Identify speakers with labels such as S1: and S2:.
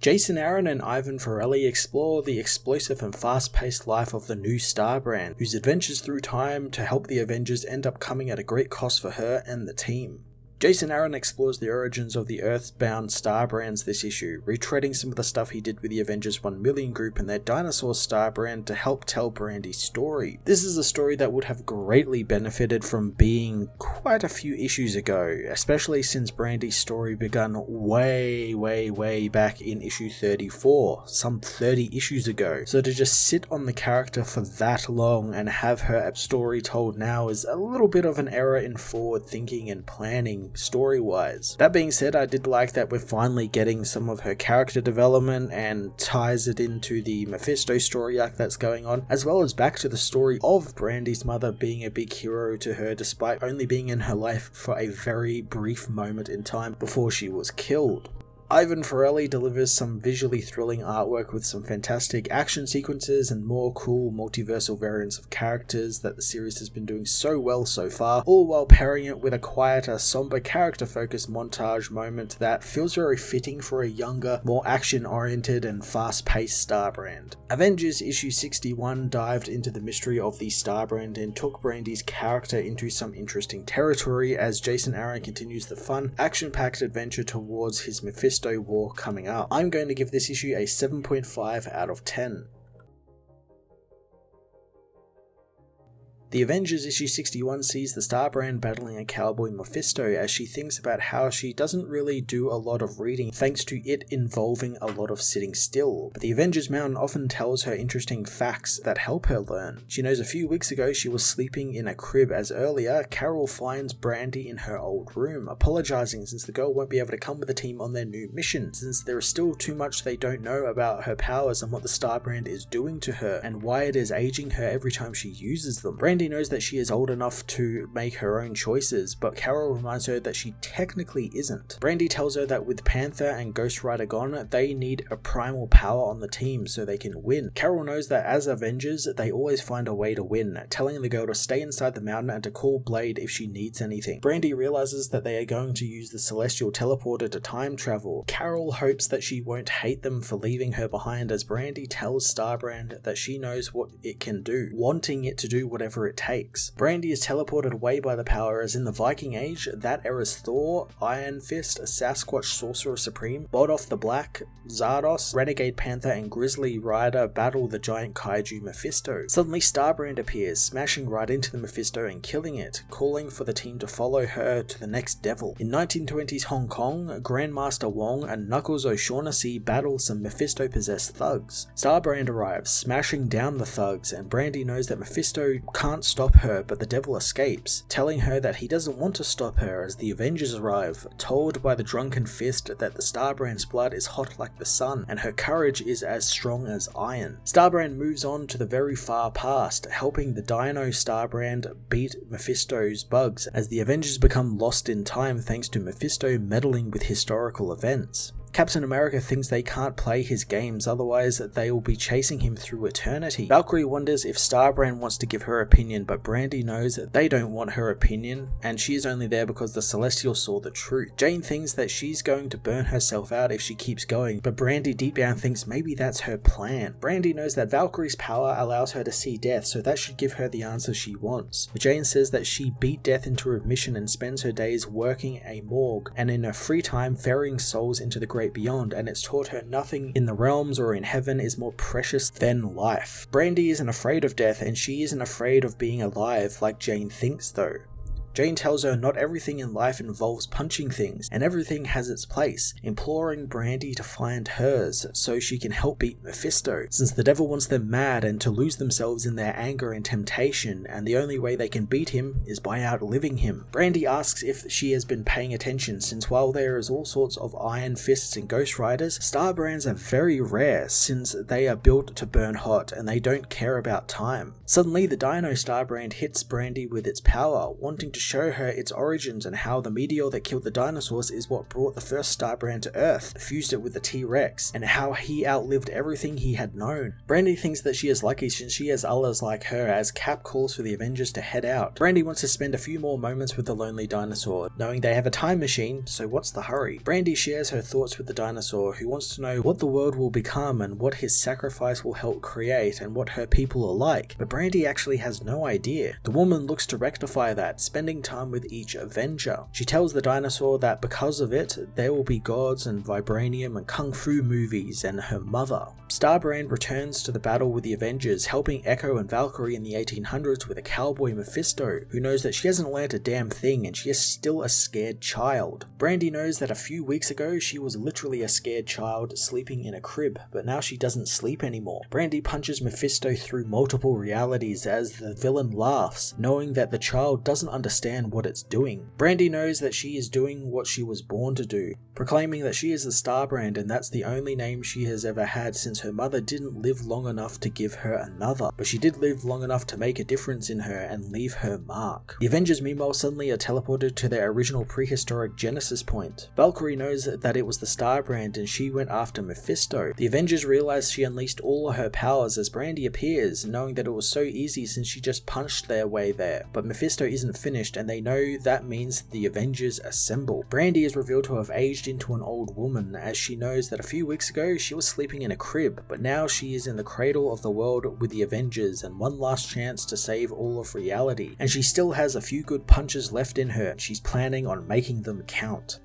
S1: Jason Aaron and Ivan Forelli explore the explosive and fast-paced life of the new Starbrand, whose adventures through time to help the Avengers end up coming at a great cost for her and the team. Jason Aaron explores the origins of the Earthbound Starbrands this issue, retreading some of the stuff he did with the Avengers 1 Million group and their Dinosaur Starbrand to help tell Brandy's story. This is a story that would have greatly benefited from being quite a few issues ago, especially since Brandy's story began way back in issue 34, some 30 issues ago. So to just sit on the character for that long and have her story told now is a little bit of an error in forward thinking and planning story-wise. That being said, I did like that we're finally getting some of her character development and ties it into the Mephisto story arc that's going on, as well as back to the story of Brandy's mother being a big hero to her despite only being in her life for a very brief moment in time before she was killed. Ivan Forelli delivers some visually thrilling artwork with some fantastic action sequences and more cool multiversal variants of characters that the series has been doing so well so far, all while pairing it with a quieter, somber character-focused montage moment that feels very fitting for a younger, more action-oriented and fast-paced Starbrand. Avengers issue 61 dived into the mystery of the Starbrand and took Brandy's character into some interesting territory as Jason Aaron continues the fun, action-packed adventure towards his Mephisto War coming up. I'm going to give this issue a 7.5 out of 10. The Avengers issue 61 sees the Starbrand battling a cowboy Mephisto as she thinks about how she doesn't really do a lot of reading thanks to it involving a lot of sitting still, but the Avengers Mountain often tells her interesting facts that help her learn. She knows a few weeks ago she was sleeping in a crib as earlier Carol finds Brandy in her old room, apologizing since the girl won't be able to come with the team on their new mission, since there is still too much they don't know about her powers and what the Starbrand is doing to her and why it is aging her every time she uses them. Brandy knows that she is old enough to make her own choices, but Carol reminds her that she technically isn't. Brandy tells her that with Panther and Ghost Rider gone, they need a primal power on the team so they can win. Carol knows that as Avengers, they always find a way to win, telling the girl to stay inside the mountain and to call Blade if she needs anything. Brandy realizes that they are going to use the Celestial Teleporter to time travel. Carol hopes that she won't hate them for leaving her behind as Brandy tells Starbrand that she knows what it can do, wanting it to do whatever it takes. Brandy is teleported away by the power as in the Viking Age, that era's Thor, Iron Fist, Sasquatch Sorcerer Supreme, Bodoff the Black, Zardos, Renegade Panther and Grizzly Rider battle the giant kaiju Mephisto. Suddenly Starbrand appears, smashing right into the Mephisto and killing it, calling for the team to follow her to the next devil. In 1920s Hong Kong, Grandmaster Wong and Knuckles O'Shaughnessy battle some Mephisto-possessed thugs. Starbrand arrives, smashing down the thugs, and Brandy knows that Mephisto can't stop her, but the devil escapes, telling her that he doesn't want to stop her as the Avengers arrive, told by the drunken Fist that the Starbrand's blood is hot like the sun and her courage is as strong as iron. Starbrand moves on to the very far past, helping the Dino Starbrand beat Mephisto's bugs as the Avengers become lost in time thanks to Mephisto meddling with historical events. Captain America thinks they can't play his games, otherwise they will be chasing him through eternity. Valkyrie wonders if Starbrand wants to give her opinion, but Brandy knows that they don't want her opinion, and she is only there because the Celestial saw the truth. Jane thinks that she's going to burn herself out if she keeps going, but Brandy deep down thinks maybe that's her plan. Brandy knows that Valkyrie's power allows her to see death, so that should give her the answer she wants. But Jane says that she beat death into remission and spends her days working a morgue, and in her free time ferrying souls into the great beyond, and it's taught her nothing in the realms or in heaven is more precious than life. Brandy isn't afraid of death, and she isn't afraid of being alive like Jane thinks though. Jane tells her not everything in life involves punching things, and everything has its place, imploring Brandy to find hers so she can help beat Mephisto, since the devil wants them mad and to lose themselves in their anger and temptation, and the only way they can beat him is by outliving him. Brandy asks if she has been paying attention, since while there is all sorts of Iron Fists and Ghost Riders, Starbrands are very rare since they are built to burn hot and they don't care about time. Suddenly the Dino Starbrand hits Brandy with its power, wanting to show her its origins and how the meteor that killed the dinosaurs is what brought the first Starbrand to Earth, fused it with the T-Rex, and how he outlived everything he had known. Brandy thinks that she is lucky since she has others like her as Cap calls for the Avengers to head out. Brandy wants to spend a few more moments with the lonely dinosaur, knowing they have a time machine, so what's the hurry? Brandy shares her thoughts with the dinosaur, who wants to know what the world will become and what his sacrifice will help create and what her people are like, but Brandy actually has no idea. The woman looks to rectify that, spending time with each Avenger. She tells the dinosaur that because of it, there will be gods and vibranium and kung fu movies and her mother. Starbrand returns to the battle with the Avengers, helping Echo and Valkyrie in the 1800s with a cowboy Mephisto, who knows that she hasn't learned a damn thing and she is still a scared child. Brandy knows that a few weeks ago she was literally a scared child sleeping in a crib, but now she doesn't sleep anymore. Brandy punches Mephisto through multiple realities as the villain laughs, knowing that the child doesn't understand what it's doing. Brandy knows that she is doing what she was born to do, proclaiming that she is the Starbrand and that's the only name she has ever had since her mother didn't live long enough to give her another, but she did live long enough to make a difference in her and leave her mark. The Avengers meanwhile suddenly are teleported to their original prehistoric Genesis point. Valkyrie knows that it was the Starbrand and she went after Mephisto. The Avengers realize she unleashed all of her powers as Brandy appears, knowing that it was so easy since she just punched their way there. But Mephisto isn't finished and they know that means the Avengers assemble. Brandy is revealed to have aged into an old woman as she knows that a few weeks ago she was sleeping in a crib, but now she is in the cradle of the world with the Avengers and one last chance to save all of reality. And she still has a few good punches left in her and she's planning on making them count.